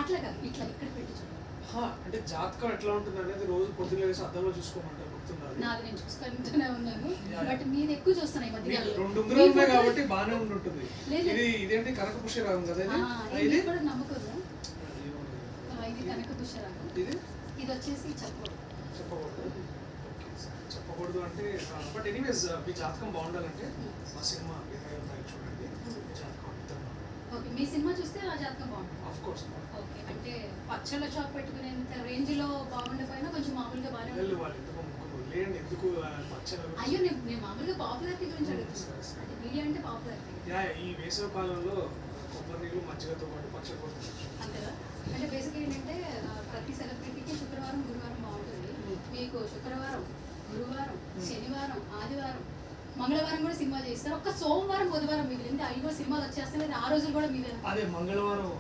అట్లా కాదు, ఇట్లా ఇక్కడ పెట్టి చూడండి. అంటే జాతకం ఎట్లా ఉంటుంది అనేది రోజు పొద్దున్న లేసి అద్దంలో చూసుకోమంటారు, గుర్తున్నారు? నాది నేను చూసుకుంటూనే ఉన్నాను, బట్ మీది ఎక్కువ చూస్తున్నాయి ఈ మధ్య. రెండు ఉంగరాలు ఉన్నాయి కాబట్టి బాగానే ఉంటుంది. లేదు. ఇది ఇదేంటి కనక పుష్యరాగం కదా ఇది కూడా నమ్మకం. ఇది కనక పుష్యరాగం. ఇది వచ్చేసి చెప్పకూడదు. చెప్పకూడదు అంటే బట్ ఎనీవేస్ మీ జాతకం బాగుండాలంటే మా సినిమా 25 చూడండి. జాతకం అద్భుతంగా. ఓకే, మీ సినిమా చూస్తే ఆ జాతకం బాగుంటుంది. Of course. ఓకే, అంటే పచ్చళ్ళ షాప్ పెట్టుకునేంత రేంజ్ లో బాగుండిపోయినా కొంచెం మామూలుగా బాగానే వాళ్ళు ఎందుకు ముగ్గురు లేండి, ఎందుకు పచ్చళ్ళు. అయ్యో, నేను మామూలుగా పాపులారిటీ గురించి అడుగుతున్నాను. అంటే మీడియా అంటే పాపులారిటీ. ఈ వేసవి కాలంలో కొబ్బరి నీళ్ళు మజ్జిగతో పాటు పచ్చడి కొడుతుంది అంతేగా. అంటే బేసిక్ ఏంటంటే ప్రతి సెలబ్రిటీకి శుక్రవారం గురువారం బాగుంటుంది. మీకు శుక్రవారం, గురువారం, శనివారం, ఆదివారం, మంగళవారం కూడా సినిమా చేస్తారు. ఒక్క సోమవారం బుధవారం మిగిలింది. 5 సినిమాలు వచ్చేస్తాయి. ఆ రోజులు కూడా మీవే. అదే మంగళవారం